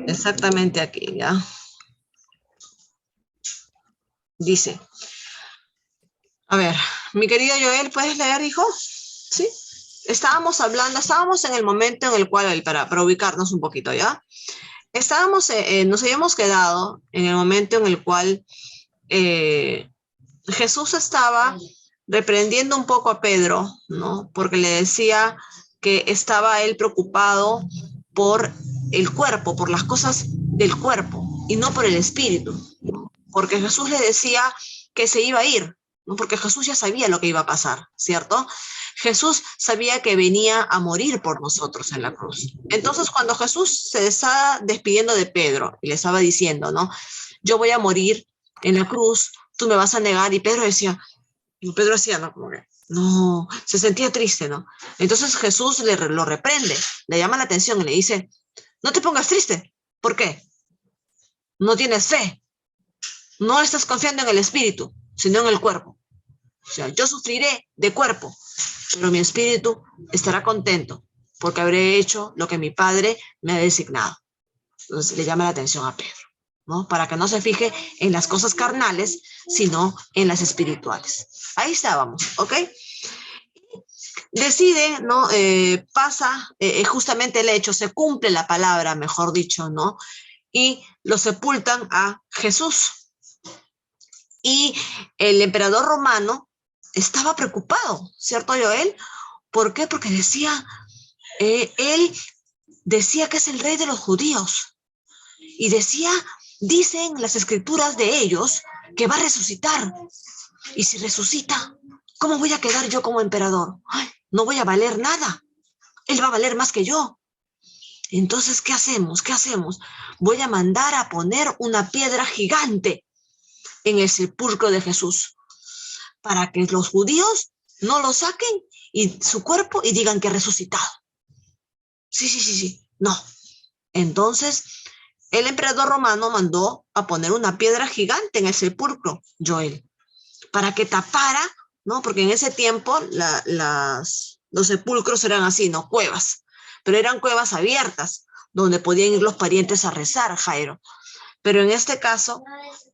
Exactamente aquí, ¿ya? Dice, a ver, mi querido Joel, ¿puedes leer, hijo? Sí. Estábamos en el momento en el cual, para ubicarnos un poquito, ¿ya? Nos habíamos quedado en el momento en el cual eh, Jesús estaba reprendiendo un poco a Pedro, ¿no? Porque le decía que estaba él preocupado por el cuerpo, por las cosas del cuerpo y no por el espíritu, ¿no? Porque Jesús le decía que se iba a ir, ¿no? Porque Jesús ya sabía lo que iba a pasar, ¿cierto? Jesús sabía que venía a morir por nosotros en la cruz. Entonces, cuando Jesús se estaba despidiendo de Pedro y le estaba diciendo, ¿no? Yo voy a morir en la cruz, tú me vas a negar, y Pedro decía, no, como que, no, se sentía triste, ¿no? Entonces Jesús lo reprende, le llama la atención y le dice, no te pongas triste. ¿Por qué? No tienes fe, no estás confiando en el espíritu, sino en el cuerpo. O sea, yo sufriré de cuerpo, pero mi espíritu estará contento porque habré hecho lo que mi Padre me ha designado. Entonces le llama la atención a Pedro, ¿no? Para que no se fije en las cosas carnales, sino en las espirituales. Ahí estábamos, ¿ok? Decide, ¿no? Pasa justamente el hecho, se cumple la palabra, mejor dicho, ¿no? Y lo sepultan a Jesús. Y el emperador romano estaba preocupado, ¿cierto, Joel? ¿Por qué? Porque él decía que es el rey de los judíos. Y dicen las escrituras de ellos que va a resucitar. Y si resucita, ¿cómo voy a quedar yo como emperador? Ay, no voy a valer nada. Él va a valer más que yo. Entonces, ¿qué hacemos? ¿Qué hacemos? Voy a mandar a poner una piedra gigante en el sepulcro de Jesús para que los judíos no lo saquen y su cuerpo y digan que ha resucitado. Sí. No. Entonces, el emperador romano mandó a poner una piedra gigante en el sepulcro, Joel, para que tapara, ¿no? Porque en ese tiempo los sepulcros eran así, ¿no? Cuevas, pero eran cuevas abiertas, donde podían ir los parientes a rezar, Jairo. Pero en este caso,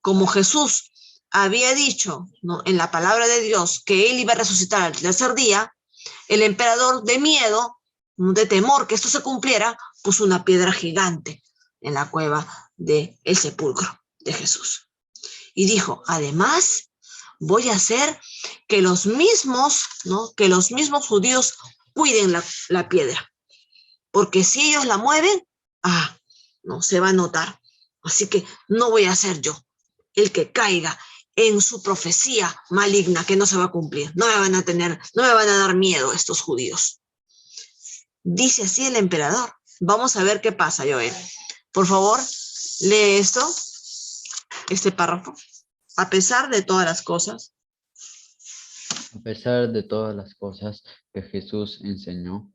como Jesús había dicho, ¿no? En la palabra de Dios que él iba a resucitar al tercer día, el emperador de miedo, de temor que esto se cumpliera, puso una piedra gigante en la cueva del sepulcro de Jesús. Y dijo, además, voy a hacer que los mismos, ¿no? Que los mismos judíos cuiden la piedra. Porque si ellos la mueven, no, se va a notar. Así que no voy a ser yo el que caiga en su profecía maligna que no se va a cumplir. No me van a dar miedo estos judíos. Dice así el emperador. Vamos a ver qué pasa, Joel. Por favor, lee este párrafo. A pesar de todas las cosas. A pesar de todas las cosas que Jesús enseñó,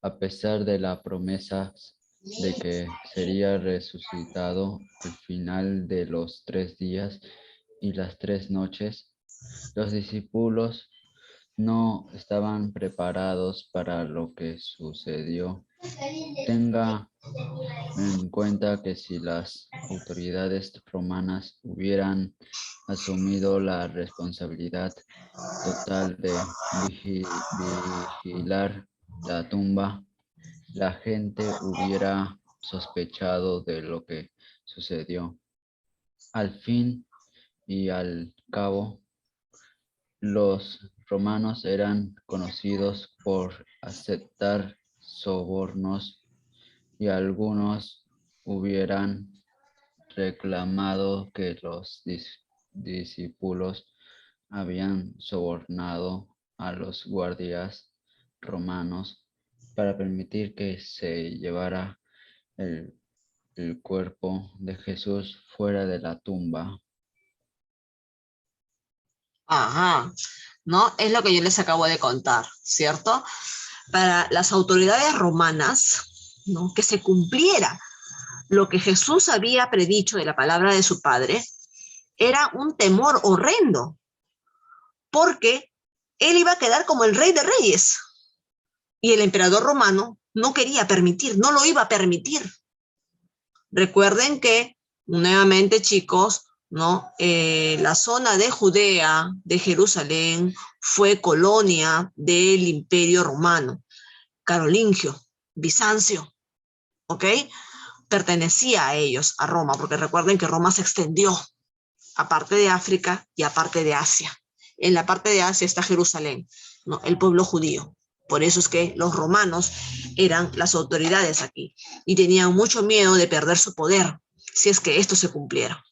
a pesar de la promesa de que sería resucitado al final de los 3 días y las 3 noches, los discípulos no estaban preparados para lo que sucedió. Tenga en cuenta que si las autoridades romanas hubieran asumido la responsabilidad total de vigilar la tumba, la gente hubiera sospechado de lo que sucedió. Al fin y al cabo, los romanos eran conocidos por aceptar sobornos y algunos hubieran reclamado que los discípulos habían sobornado a los guardias romanos para permitir que se llevara el cuerpo de Jesús fuera de la tumba. Ajá, ¿no? Es lo que yo les acabo de contar, ¿cierto? Para las autoridades romanas, ¿no? Que se cumpliera lo que Jesús había predicho de la palabra de su Padre, era un temor horrendo, porque él iba a quedar como el rey de reyes. Y el emperador romano no quería permitir, no lo iba a permitir. Recuerden que, nuevamente chicos, ¿no? La zona de Judea, de Jerusalén, fue colonia del Imperio Romano, carolingio, Bizancio, ¿ok? Pertenecía a ellos, a Roma, porque recuerden que Roma se extendió a parte de África y a parte de Asia. En la parte de Asia está Jerusalén, ¿no? El pueblo judío. Por eso es que los romanos eran las autoridades aquí y tenían mucho miedo de perder su poder si es que esto se cumpliera.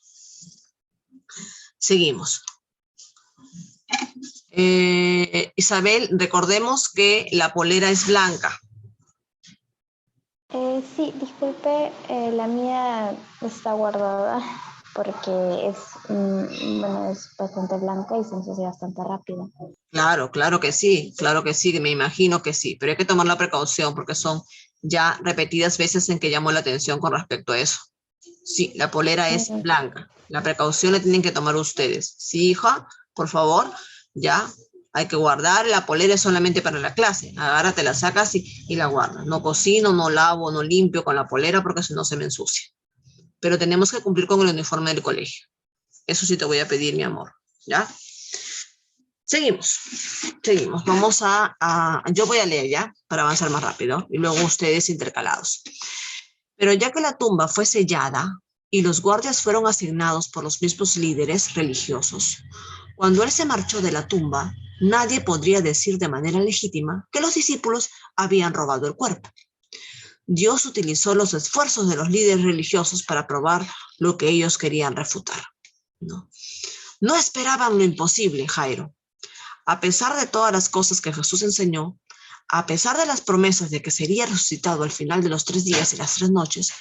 Seguimos. Isabel, recordemos que la polera es blanca. Sí, disculpe, la mía está guardada porque bueno, es bastante blanca y se ensucia bastante rápido. Claro que sí, me imagino que sí, pero hay que tomar la precaución porque son ya repetidas veces en que llamó la atención con respecto a eso. Sí, la polera es blanca. La precaución la tienen que tomar ustedes. Sí, hija, por favor, ya hay que guardar. La polera es solamente para la clase. Agárrate, la sacas y la guardas. No cocino, no lavo, no limpio con la polera porque si no se me ensucia. Pero tenemos que cumplir con el uniforme del colegio. Eso sí te voy a pedir, mi amor. ¿Ya? Seguimos. Vamos yo voy a leer ya para avanzar más rápido y luego ustedes intercalados. Pero ya que la tumba fue sellada y los guardias fueron asignados por los mismos líderes religiosos, cuando él se marchó de la tumba, nadie podría decir de manera legítima que los discípulos habían robado el cuerpo. Dios utilizó los esfuerzos de los líderes religiosos para probar lo que ellos querían refutar. No esperaban lo imposible, Jairo. A pesar de todas las cosas que Jesús enseñó, a pesar de las promesas de que sería resucitado al final de los 3 días y las 3 noches,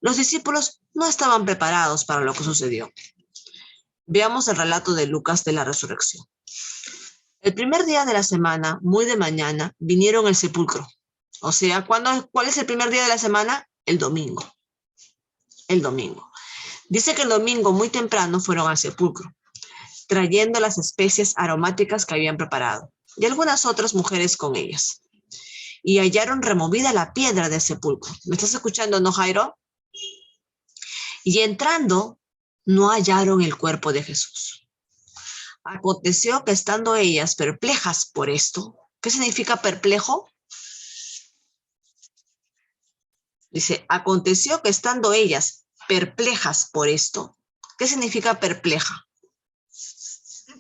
los discípulos no estaban preparados para lo que sucedió. Veamos el relato de Lucas de la resurrección. El primer día de la semana, muy de mañana, vinieron al sepulcro. O sea, ¿cuál es el primer día de la semana? El domingo. El domingo. Dice que el domingo muy temprano fueron al sepulcro, trayendo las especies aromáticas que habían preparado, y algunas otras mujeres con ellas. Y hallaron removida la piedra del sepulcro. ¿Me estás escuchando, no, Jairo? Y entrando, no hallaron el cuerpo de Jesús. Aconteció que estando ellas perplejas por esto, ¿qué significa perplejo? Dice, aconteció que estando ellas perplejas por esto, ¿qué significa perpleja?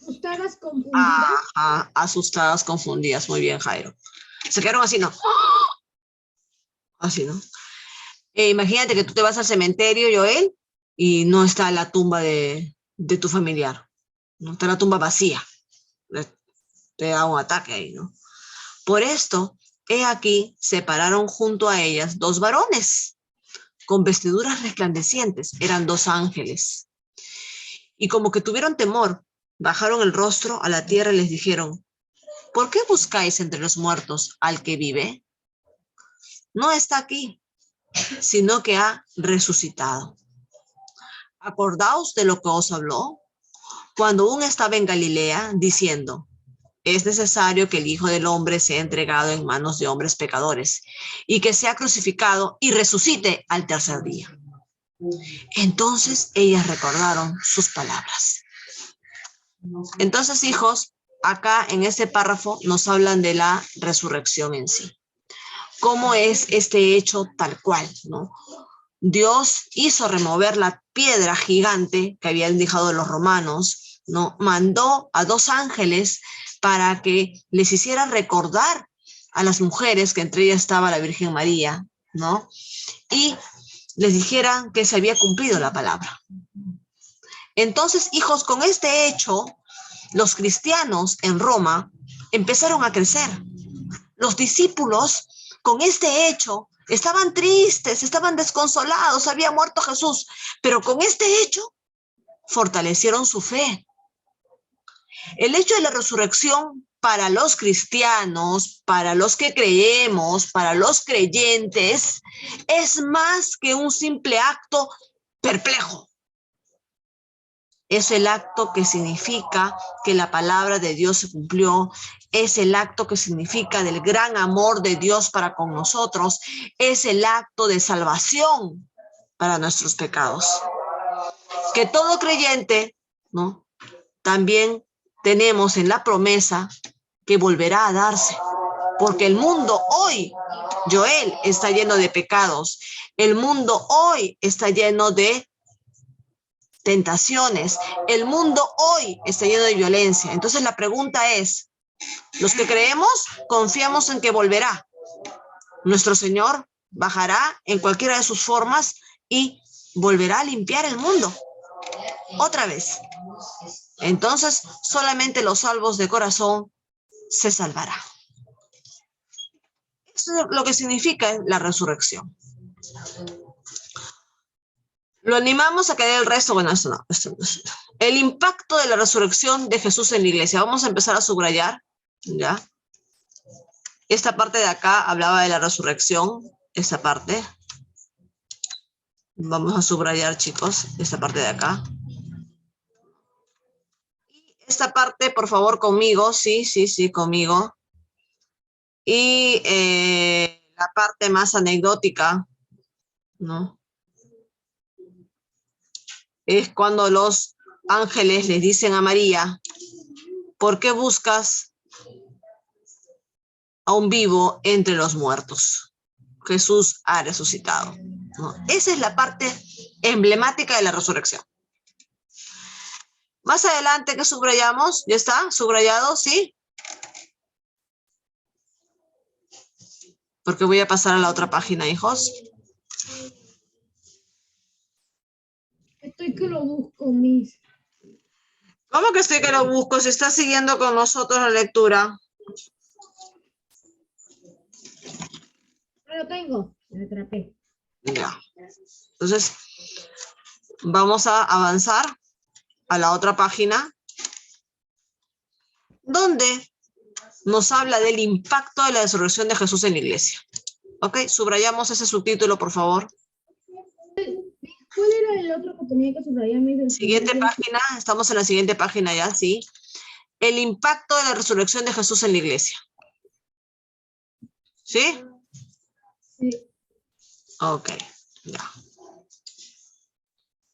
Asustadas, confundidas. Ajá, asustadas, confundidas. Muy bien, Jairo. Se quedaron así, ¿no? Así, ¿no? Imagínate que tú te vas al cementerio, Joel, y no está la tumba de tu familiar. No está la tumba vacía. Te da un ataque ahí, ¿no? Por esto, he aquí, se pararon junto a ellas 2 varones con vestiduras resplandecientes. Eran 2 ángeles. Y como que tuvieron temor, bajaron el rostro a la tierra y les dijeron, ¿por qué buscáis entre los muertos al que vive? No está aquí, sino que ha resucitado. ¿Acordaos de lo que os habló cuando aún estaba en Galilea, diciendo, es necesario que el Hijo del Hombre sea entregado en manos de hombres pecadores y que sea crucificado y resucite al tercer día? Entonces ellas recordaron sus palabras. Entonces, hijos, acá en este párrafo nos hablan de la resurrección en sí. ¿Cómo es este hecho tal cual, no? Dios hizo remover la piedra gigante que habían dejado los romanos, ¿no? Mandó a 2 ángeles para que les hicieran recordar a las mujeres, que entre ellas estaba la Virgen María, ¿no? Y les dijeran que se había cumplido la palabra. Entonces, hijos, con este hecho, los cristianos en Roma empezaron a crecer. Los discípulos, con este hecho, estaban tristes, estaban desconsolados, había muerto Jesús, pero con este hecho fortalecieron su fe. El hecho de la resurrección para los cristianos, para los que creemos, para los creyentes, es más que un simple acto perplejo. Es el acto que significa que la palabra de Dios se cumplió, es el acto que significa del gran amor de Dios para con nosotros, es el acto de salvación para nuestros pecados. Que todo creyente, ¿no? También tenemos en la promesa que volverá a darse. Porque el mundo hoy, Joel, está lleno de pecados. El mundo hoy está lleno de tentaciones. El mundo hoy está lleno de violencia. Entonces la pregunta es, los que creemos, confiamos en que volverá. Nuestro Señor bajará en cualquiera de sus formas y volverá a limpiar el mundo. Otra vez. Entonces, solamente los salvos de corazón se salvarán. Eso es lo que significa la resurrección. Lo animamos a que dé el resto. Bueno, esto no. El impacto de la resurrección de Jesús en la iglesia. Vamos a empezar a subrayar, ¿ya? Esta parte de acá hablaba de la resurrección. Esta parte. Vamos a subrayar, chicos, esta parte de acá. Esta parte, por favor, conmigo. Sí, conmigo. Y la parte más anecdótica, ¿no? Es cuando los ángeles les dicen a María, ¿por qué buscas a un vivo entre los muertos? Jesús ha resucitado, ¿no? Esa es la parte emblemática de la resurrección. Más adelante, ¿qué subrayamos? ¿Ya está? ¿Subrayado? ¿Sí? Porque voy a pasar a la otra página, hijos. Estoy que lo busco, Miss. ¿Cómo que estoy que lo busco? Si está siguiendo con nosotros la lectura. No lo tengo. Me atrapé. Ya. Entonces, vamos a avanzar a la otra página, donde nos habla del impacto de la resurrección de Jesús en la iglesia. ¿Ok? Subrayamos ese subtítulo, por favor. ¿Cuál era el otro que tenía que subrayar? Siguiente página, estamos en la siguiente página ya, ¿sí? El impacto de la resurrección de Jesús en la iglesia. ¿Sí? Sí. Ok, ya.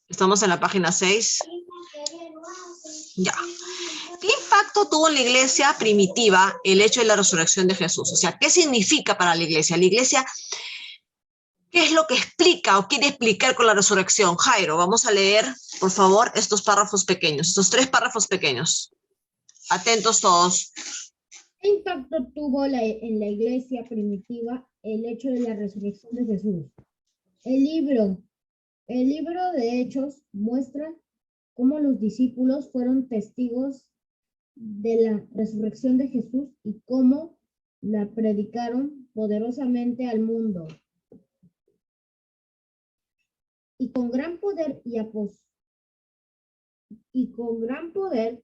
Estamos en la página 6. Ya. ¿Qué impacto tuvo en la iglesia primitiva el hecho de la resurrección de Jesús? O sea, ¿qué significa para la iglesia? La iglesia, ¿qué es lo que explica o quiere explicar con la resurrección? Jairo, vamos a leer, por favor, estos párrafos pequeños, estos 3 párrafos pequeños. Atentos todos. ¿Qué impacto tuvo en la iglesia primitiva el hecho de la resurrección de Jesús? El libro de Hechos muestra cómo los discípulos fueron testigos de la resurrección de Jesús y cómo la predicaron poderosamente al mundo. Y con gran poder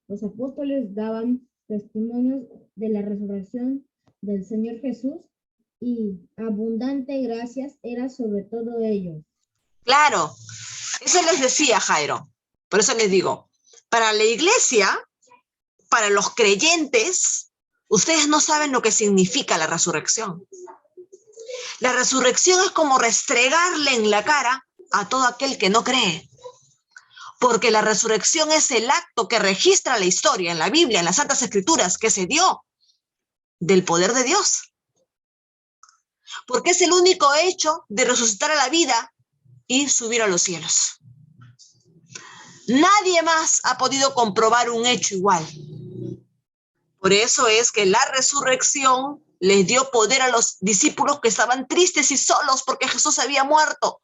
los apóstoles daban testimonios de la resurrección del Señor Jesús y abundante gracias era sobre todo ellos. Claro, eso les decía Jairo. Por eso les digo, para la iglesia, para los creyentes, ustedes no saben lo que significa la resurrección. La resurrección es como restregarle en la cara a todo aquel que no cree. Porque la resurrección es el acto que registra la historia en la Biblia, en las Santas Escrituras, que se dio del poder de Dios. Porque es el único hecho de resucitar a la vida y subir a los cielos. Nadie más ha podido comprobar un hecho igual. Por eso es que la resurrección les dio poder a los discípulos que estaban tristes y solos porque Jesús había muerto.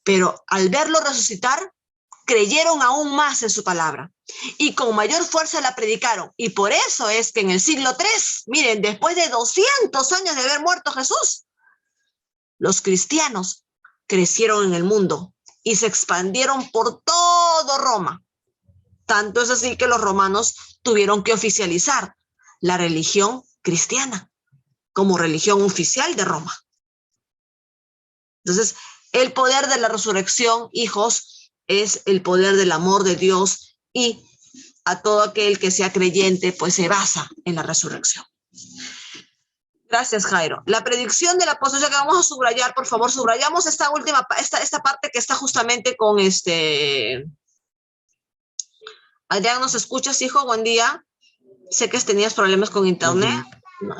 Pero al verlo resucitar, creyeron aún más en su palabra y con mayor fuerza la predicaron. Y por eso es que en el siglo III, miren, después de 200 años de haber muerto Jesús, los cristianos crecieron en el mundo y se expandieron por todo Roma. Tanto es así que los romanos tuvieron que oficializar la religión cristiana como religión oficial de Roma. Entonces, el poder de la resurrección, hijos, es el poder del amor de Dios y a todo aquel que sea creyente, pues se basa en la resurrección. Gracias, Jairo. La predicción del apóstol, ya que vamos a subrayar, por favor, subrayamos esta última, esta parte que está justamente con Adrián, ¿nos escuchas, hijo? Buen día. Sé que tenías problemas con internet.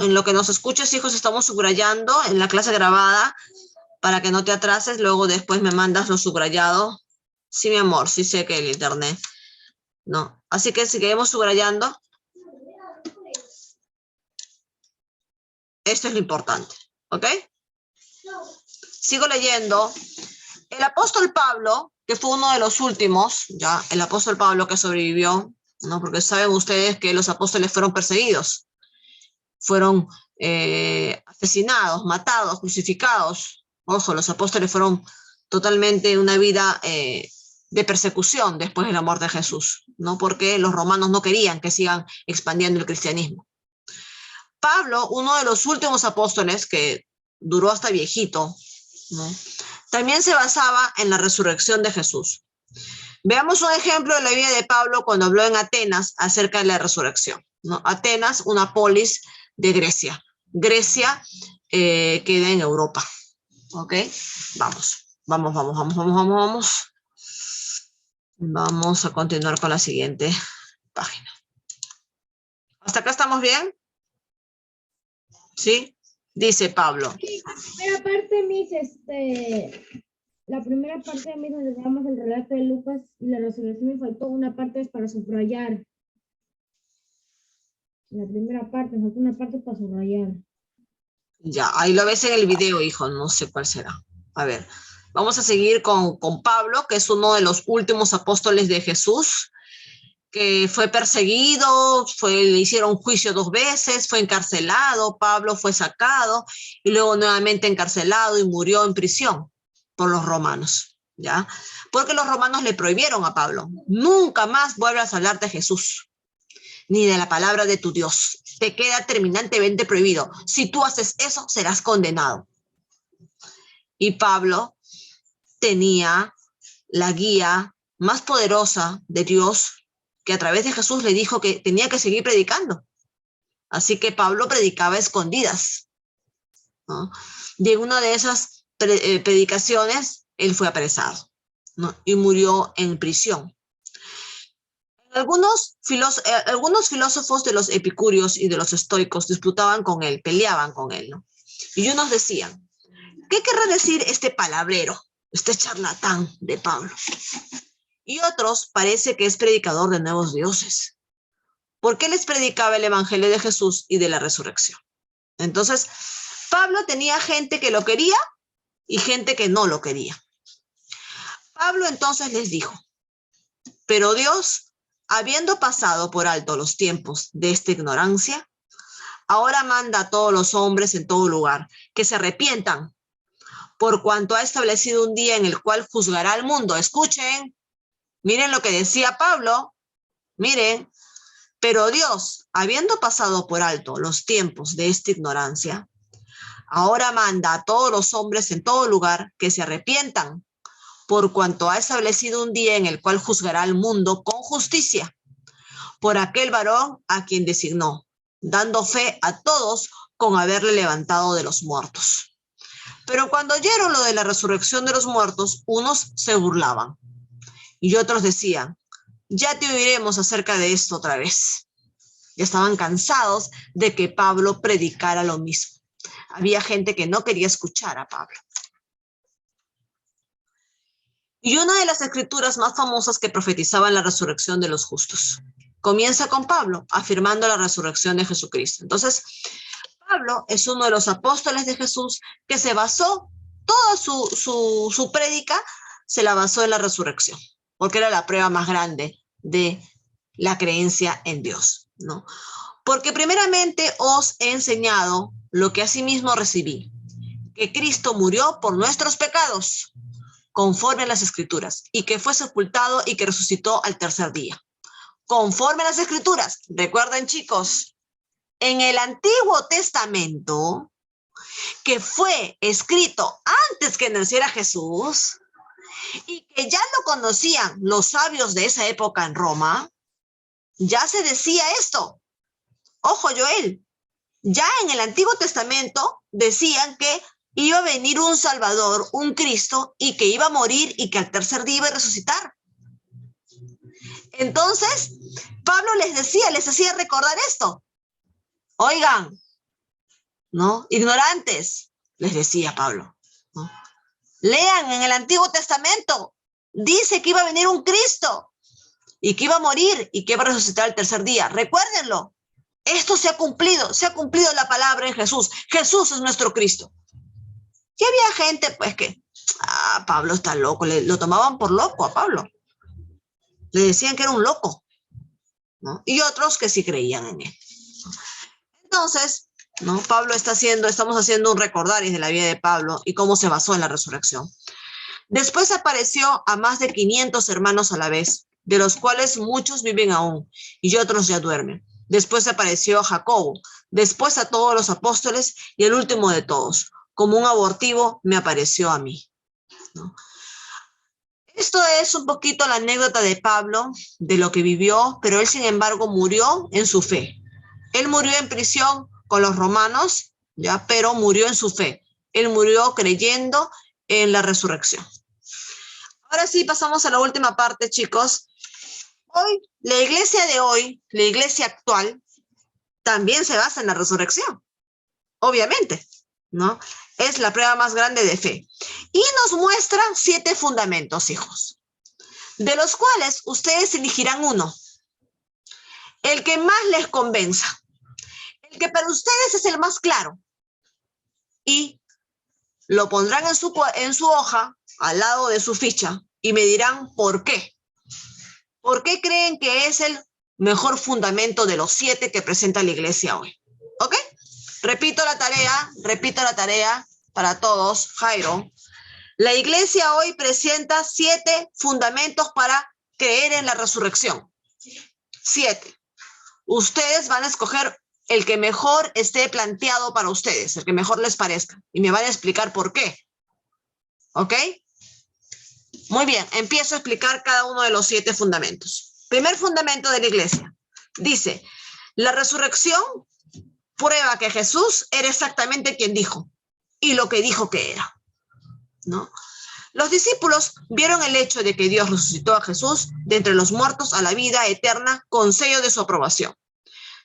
En lo que nos escuches, hijos, estamos subrayando en la clase grabada para que no te atrases. Luego después me mandas lo subrayado. Sí, mi amor, sí sé que el internet. No. Así que seguiremos subrayando. Esto es lo importante. ¿Ok? Sigo leyendo. El apóstol Pablo, que fue uno de los últimos, ya, el apóstol Pablo que sobrevivió, ¿no? Porque saben ustedes que los apóstoles fueron perseguidos, fueron asesinados, matados, crucificados. Ojo, los apóstoles fueron totalmente una vida de persecución después de la muerte de Jesús, ¿no? Porque los romanos no querían que sigan expandiendo el cristianismo. Pablo, uno de los últimos apóstoles que duró hasta viejito, ¿no? También se basaba en la resurrección de Jesús. Veamos un ejemplo de la vida de Pablo cuando habló en Atenas acerca de la resurrección, ¿no? Atenas, una polis de Grecia. Grecia queda en Europa. ¿Ok? Vamos. Vamos a continuar con la siguiente página. ¿Hasta acá estamos bien? ¿Sí? Dice Pablo. La primera parte, Miss, la primera parte, Miss, donde veamos el relato de Lucas y la resurrección, me faltó una parte para subrayar. La primera parte, me faltó una parte para subrayar. Ya, ahí lo ves en el video, hijo, no sé cuál será. A ver, vamos a seguir con Pablo, que es uno de los últimos apóstoles de Jesús, que fue perseguido, le hicieron juicio 2 veces, fue encarcelado, Pablo fue sacado y luego nuevamente encarcelado y murió en prisión por los romanos, ¿ya? Porque los romanos le prohibieron a Pablo, nunca más vuelvas a hablar de Jesús, ni de la palabra de tu Dios. Te queda terminantemente prohibido. Si tú haces eso, serás condenado. Y Pablo tenía la guía más poderosa de Dios, que a través de Jesús le dijo que tenía que seguir predicando. Así que Pablo predicaba a escondidas, ¿no? Y en una de esas predicaciones, él fue apresado, ¿no? Y murió en prisión. Algunos filósofos de los epicúreos y de los estoicos disputaban con él, peleaban con él, ¿no? Y unos decían, ¿qué querrá decir este palabrero, este charlatán de Pablo? Y otros parece que es predicador de nuevos dioses, porque les predicaba el evangelio de Jesús y de la resurrección. Entonces, Pablo tenía gente que lo quería y gente que no lo quería. Pablo entonces les dijo, pero Dios, habiendo pasado por alto los tiempos de esta ignorancia, ahora manda a todos los hombres en todo lugar que se arrepientan, por cuanto ha establecido un día en el cual juzgará al mundo. Escuchen, miren lo que decía Pablo, miren, pero Dios, habiendo pasado por alto los tiempos de esta ignorancia, ahora manda a todos los hombres en todo lugar que se arrepientan, por cuanto ha establecido un día en el cual juzgará al mundo con justicia, por aquel varón a quien designó, dando fe a todos con haberle levantado de los muertos. Pero cuando oyeron lo de la resurrección de los muertos, unos se burlaban y otros decían, ya te oiremos acerca de esto otra vez. Ya estaban cansados de que Pablo predicara lo mismo. Había gente que no quería escuchar a Pablo. Y una de las escrituras más famosas que profetizaban la resurrección de los justos comienza con Pablo, afirmando la resurrección de Jesucristo. Entonces, Pablo es uno de los apóstoles de Jesús que se basó, toda su prédica se la basó en la resurrección, porque era la prueba más grande de la creencia en Dios, ¿no? Porque primeramente os he enseñado lo que asimismo recibí, que Cristo murió por nuestros pecados, conforme a las Escrituras, y que fue sepultado y que resucitó al tercer día. Conforme a las Escrituras. Recuerden, chicos, en el Antiguo Testamento, que fue escrito antes que naciera Jesús, y que ya lo conocían los sabios de esa época en Roma, ya se decía esto. Ojo, Joel, Ya en el Antiguo Testamento decían que iba a venir un Salvador, un Cristo, y que iba a morir y que al tercer día iba a resucitar. Entonces, Pablo les hacía recordar esto. Oigan, ¿no? Ignorantes, les decía Pablo, ¿no? Lean en el Antiguo Testamento. Dice que iba a venir un Cristo y que iba a morir y que iba a resucitar el tercer día. Recuérdenlo. Esto se ha cumplido la palabra en Jesús. Jesús es nuestro Cristo. Y había gente, pues, que, Pablo está loco, lo tomaban por loco a Pablo. Le decían que era un loco, ¿no? Y otros que sí creían en él. Entonces, ¿no? Estamos haciendo un recordaris de la vida de Pablo y cómo se basó en la resurrección. Después apareció a más de 500 hermanos a la vez, de los cuales muchos viven aún y otros ya duermen. Después apareció a Jacobo, después a todos los apóstoles y el último de todos, como un abortivo, me apareció a mí, ¿no? Esto es un poquito la anécdota de Pablo, de lo que vivió, pero él, sin embargo, murió en su fe. Él murió en prisión con los romanos, ¿ya? Pero murió en su fe. Él murió creyendo en la resurrección. Ahora sí, pasamos a la última parte, chicos. Hoy, la iglesia actual, también se basa en la resurrección, obviamente, ¿no? Es la prueba más grande de fe. Y nos muestra 7 fundamentos, hijos, de los cuales ustedes elegirán uno, el que más les convenza, el que para ustedes es el más claro, y lo pondrán en su hoja, al lado de su ficha, y me dirán por qué. ¿Por qué creen que es el mejor fundamento de los 7 que presenta la iglesia hoy? ¿Ok? Repito la tarea para todos, Jairo. La iglesia hoy presenta 7 fundamentos para creer en la resurrección. 7. Ustedes van a escoger el que mejor esté planteado para ustedes, el que mejor les parezca, y me van a explicar por qué. ¿Ok? Muy bien, empiezo a explicar cada uno de los 7 fundamentos. Primer fundamento de la iglesia. Dice, la resurrección prueba que Jesús era exactamente quien dijo y lo que dijo que era, ¿no? Los discípulos vieron el hecho de que Dios resucitó a Jesús de entre los muertos a la vida eterna con sello de su aprobación.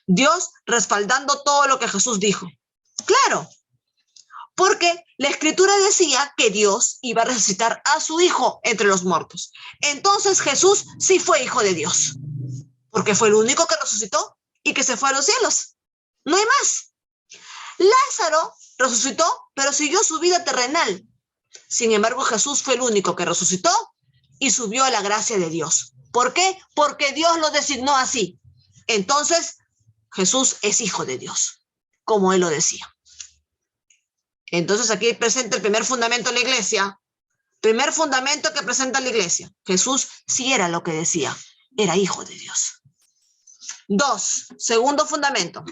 Dios respaldando todo lo que Jesús dijo. Claro, porque la escritura decía que Dios iba a resucitar a su hijo entre los muertos. Entonces Jesús sí fue hijo de Dios, porque fue el único que resucitó y que se fue a los cielos. No hay más. Lázaro resucitó, pero siguió su vida terrenal. Sin embargo, Jesús fue el único que resucitó y subió a la gracia de Dios. ¿Por qué? Porque Dios lo designó así. Entonces, Jesús es hijo de Dios, como él lo decía. Entonces, aquí presenta el primer fundamento de la iglesia. Primer fundamento que presenta la iglesia. Jesús sí era lo que decía, era hijo de Dios. 2, segundo fundamento.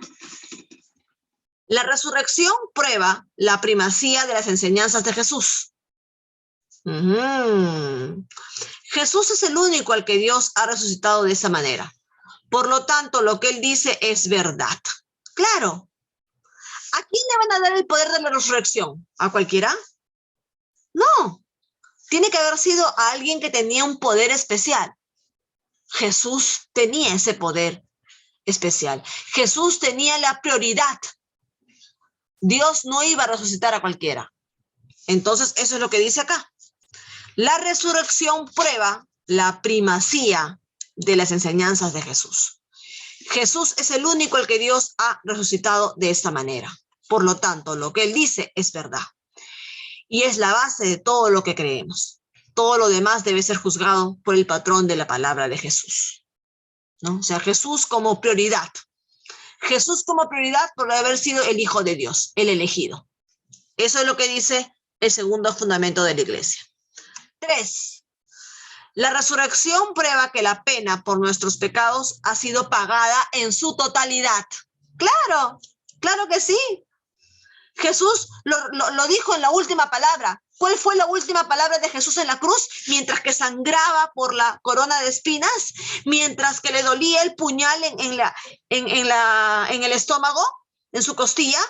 La resurrección prueba la primacía de las enseñanzas de Jesús. Jesús es el único al que Dios ha resucitado de esa manera. Por lo tanto, lo que él dice es verdad. Claro. ¿A quién le van a dar el poder de la resurrección? ¿A cualquiera? No. Tiene que haber sido a alguien que tenía un poder especial. Jesús tenía ese poder especial. Jesús tenía la prioridad. Dios no iba a resucitar a cualquiera. Entonces, eso es lo que dice acá. La resurrección prueba la primacía de las enseñanzas de Jesús. Jesús es el único al que Dios ha resucitado de esta manera. Por lo tanto, lo que él dice es verdad. Y es la base de todo lo que creemos. Todo lo demás debe ser juzgado por el patrón de la palabra de Jesús, ¿no? O sea, Jesús como prioridad. Jesús como prioridad por haber sido el Hijo de Dios, el elegido. Eso es lo que dice el segundo fundamento de la iglesia. 3. La resurrección prueba que la pena por nuestros pecados ha sido pagada en su totalidad. Claro, claro que sí. Jesús lo dijo en la última palabra. ¿Cuál fue la última palabra de Jesús en la cruz? Mientras que sangraba por la corona de espinas, mientras que le dolía el puñal en el estómago, en su costilla,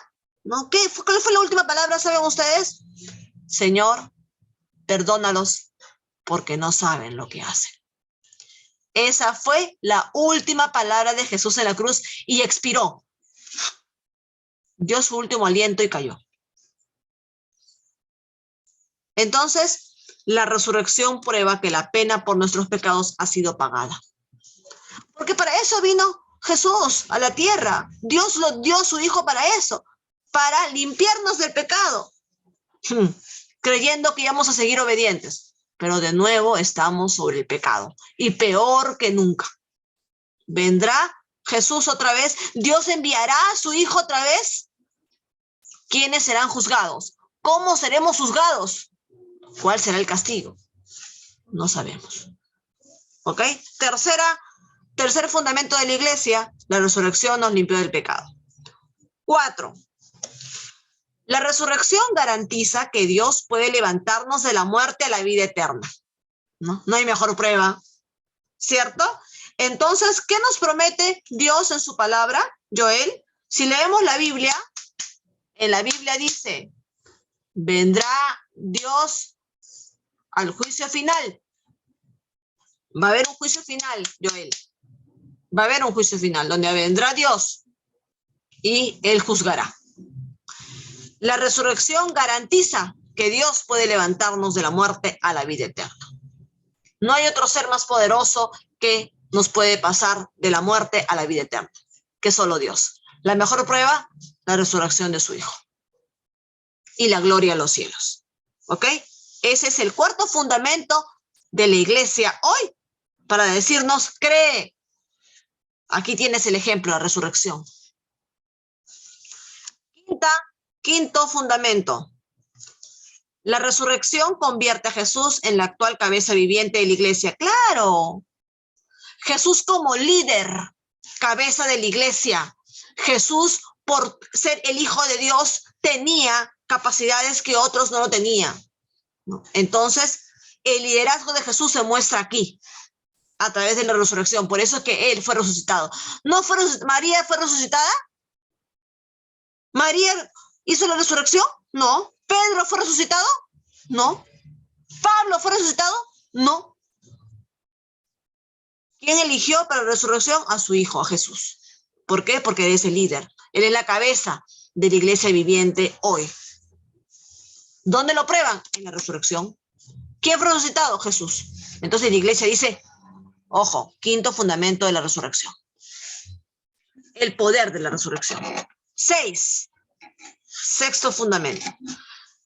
¿no? ¿Cuál fue la última palabra, saben ustedes? Señor, perdónalos porque no saben lo que hacen. Esa fue la última palabra de Jesús en la cruz y expiró. Dio su último aliento y cayó. Entonces, la resurrección prueba que la pena por nuestros pecados ha sido pagada. Porque para eso vino Jesús a la tierra. Dios lo dio a su Hijo para eso, para limpiarnos del pecado, creyendo que íbamos a seguir obedientes. Pero de nuevo estamos sobre el pecado, y peor que nunca. ¿Vendrá Jesús otra vez? ¿Dios enviará a su Hijo otra vez? ¿Quiénes serán juzgados? ¿Cómo seremos juzgados? ¿Cuál será el castigo? No sabemos. ¿Ok? Tercer fundamento de la iglesia, la resurrección nos limpió del pecado. 4. La resurrección garantiza que Dios puede levantarnos de la muerte a la vida eterna. No hay mejor prueba, ¿cierto? Entonces, ¿qué nos promete Dios en su palabra, Joel? Si leemos la Biblia, en la Biblia dice, vendrá Dios al juicio final. Va a haber un juicio final, Joel. Va a haber un juicio final donde vendrá Dios y Él juzgará. La resurrección garantiza que Dios puede levantarnos de la muerte a la vida eterna. No hay otro ser más poderoso que nos puede pasar de la muerte a la vida eterna, que solo Dios. La mejor prueba, la resurrección de su Hijo. Y la gloria a los cielos. ¿Ok? Ese es el cuarto fundamento de la iglesia hoy, para decirnos, cree. Aquí tienes el ejemplo, la resurrección. Quinto fundamento. La resurrección convierte a Jesús en la actual cabeza viviente de la iglesia. ¡Claro! Jesús como líder, cabeza de la iglesia. Jesús, por ser el Hijo de Dios, tenía capacidades que otros no lo tenían, ¿no? Entonces, el liderazgo de Jesús se muestra aquí, a través de la resurrección. Por eso es que Él fue resucitado. ¿María fue resucitada? ¿María hizo la resurrección? No. ¿Pedro fue resucitado? No. ¿Pablo fue resucitado? No. ¿Quién eligió para la resurrección? A su Hijo, a Jesús. ¿Por qué? Porque Él es el líder. Él es la cabeza de la iglesia viviente hoy. ¿Dónde lo prueban? En la resurrección. ¿Quién fue resucitado? Jesús. Entonces la iglesia dice, ojo, quinto fundamento de la resurrección. El poder de la resurrección. 6. Sexto fundamento.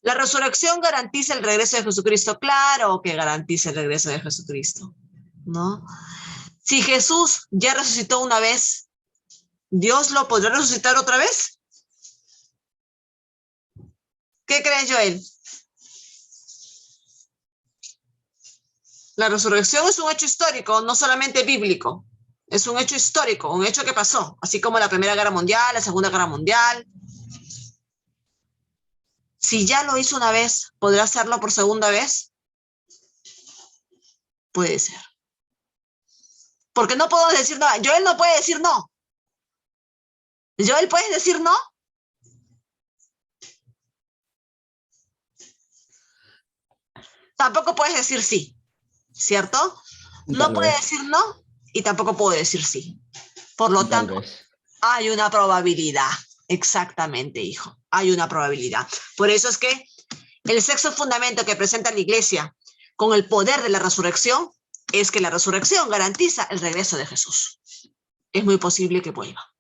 La resurrección garantiza el regreso de Jesucristo. Claro que garantiza el regreso de Jesucristo, ¿no? Si Jesús ya resucitó una vez, ¿Dios lo podrá resucitar otra vez? ¿Qué crees, Joel? La resurrección es un hecho histórico, no solamente bíblico. Es un hecho histórico, un hecho que pasó, así como la Primera Guerra Mundial, la Segunda Guerra Mundial. Si ya lo hizo una vez, ¿podrá hacerlo por segunda vez? Puede ser. Porque no podemos decir no. Joel no puede decir no. Joel, ¿puedes decir no? Tampoco puedes decir sí, ¿cierto? No puede decir no y tampoco puedo decir sí. Por lo tanto, hay una probabilidad. Exactamente, hijo. Hay una probabilidad. Por eso es que el sexto fundamento que presenta la iglesia con el poder de la resurrección es que la resurrección garantiza el regreso de Jesús. Es muy posible que vuelva.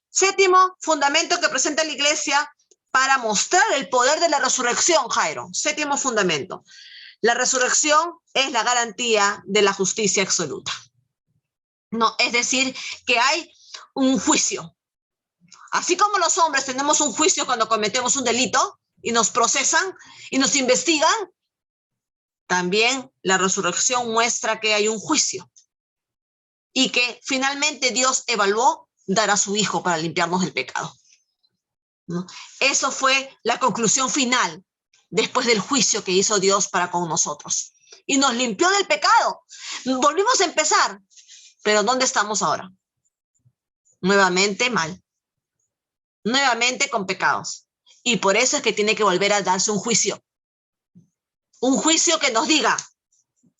Séptimo fundamento que presenta la iglesia para mostrar el poder de la resurrección, Jairo. Séptimo fundamento. La resurrección es la garantía de la justicia absoluta. No, es decir, que hay un juicio. Así como los hombres tenemos un juicio cuando cometemos un delito y nos procesan y nos investigan, también la resurrección muestra que hay un juicio y que finalmente Dios evaluó dar a su Hijo para limpiarnos del pecado, ¿no? Eso fue la conclusión final después del juicio que hizo Dios para con nosotros. Y nos limpió del pecado. Volvimos a empezar. Pero ¿dónde estamos ahora? Nuevamente mal. nuevamente con pecados. Y por eso es que tiene que volver a darse un juicio. Un juicio que nos diga,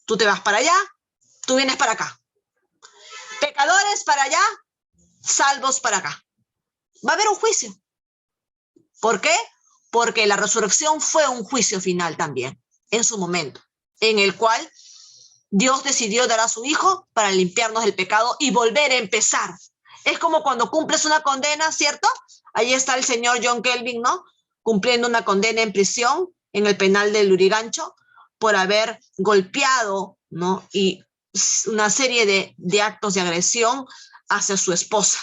tú te vas para allá, tú vienes para acá. Pecadores para allá, salvos para acá. Va a haber un juicio. ¿Por qué? Porque la resurrección fue un juicio final también, en su momento, en el cual Dios decidió dar a su Hijo para limpiarnos del pecado y volver a empezar. Es como cuando cumples una condena, ¿cierto? Ahí está el señor John Kelvin, ¿no? Cumpliendo una condena en prisión en el penal de Lurigancho por haber golpeado, ¿no? Y una serie de actos de agresión hacia su esposa.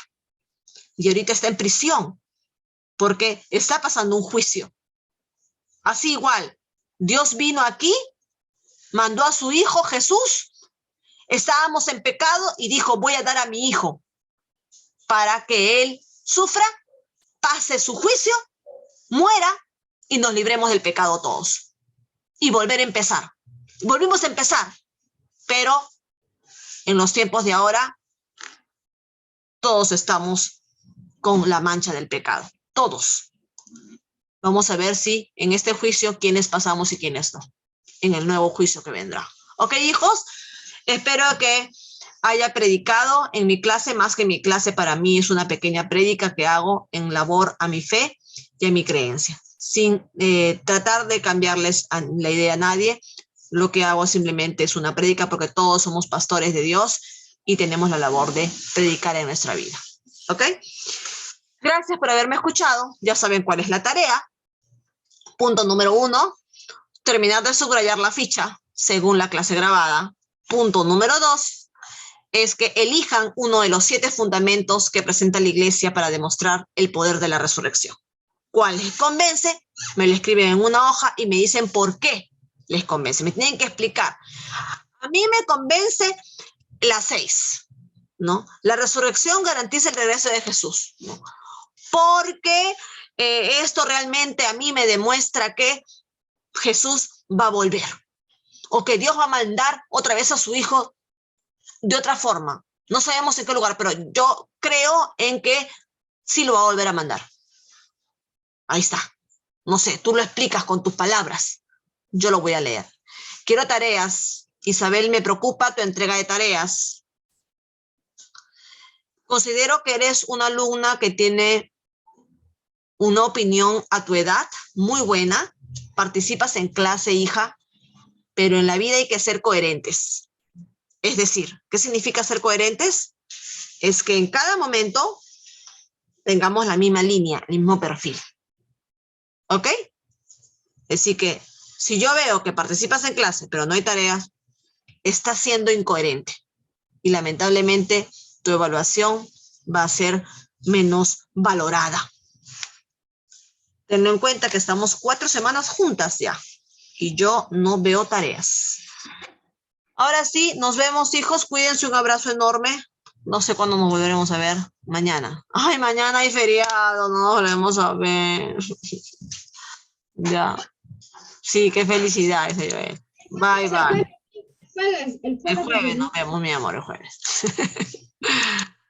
Y ahorita está en prisión porque está pasando un juicio. Así igual, Dios vino aquí, mandó a su Hijo Jesús, estábamos en pecado y dijo, voy a dar a mi Hijo para que Él sufra, pase su juicio, muera y nos libremos del pecado todos. Y volver a empezar. Volvimos a empezar, pero en los tiempos de ahora, todos estamos con la mancha del pecado. Todos. Vamos a ver si en este juicio quiénes pasamos y quiénes no. En el nuevo juicio que vendrá. ¿Ok, hijos? Espero que haya predicado en mi clase, más que mi clase para mí es una pequeña prédica que hago en labor a mi fe y a mi creencia. Sin tratar de cambiarles la idea a nadie, lo que hago simplemente es una prédica porque todos somos pastores de Dios y tenemos la labor de predicar en nuestra vida. ¿Ok? Gracias por haberme escuchado. Ya saben cuál es la tarea. Punto número 1, terminar de subrayar la ficha según la clase grabada. Punto número 2 es que elijan uno de los 7 fundamentos que presenta la Iglesia para demostrar el poder de la resurrección. ¿Cuál les convence? Me lo escriben en una hoja y me dicen por qué les convence. Me tienen que explicar. A mí me convence la 6, ¿no? La resurrección garantiza el regreso de Jesús, ¿no? Porque esto realmente a mí me demuestra que Jesús va a volver o que Dios va a mandar otra vez a su Hijo de otra forma. No sabemos en qué lugar, pero yo creo en que sí lo va a volver a mandar. Ahí está. No sé, tú lo explicas con tus palabras. Yo lo voy a leer. Quiero tareas. Isabel, me preocupa tu entrega de tareas. Considero que eres una alumna que tiene una opinión a tu edad muy buena. Participas en clase, hija, pero en la vida hay que ser coherentes. Es decir, ¿qué significa ser coherentes? Es que en cada momento tengamos la misma línea, el mismo perfil. ¿Ok? Así que si yo veo que participas en clase, pero no hay tareas, estás siendo incoherente. Y lamentablemente tu evaluación va a ser menos valorada. Tenlo en cuenta que estamos 4 semanas juntas ya. Y yo no veo tareas. Ahora sí, nos vemos, hijos. Cuídense, un abrazo enorme. No sé cuándo nos volveremos a ver. Mañana. Ay, mañana hay feriado, no nos volvemos a ver. Ya. Sí, qué felicidad ese Joel. Bye, bye. El El jueves jueves nos vemos, mi amor, el jueves.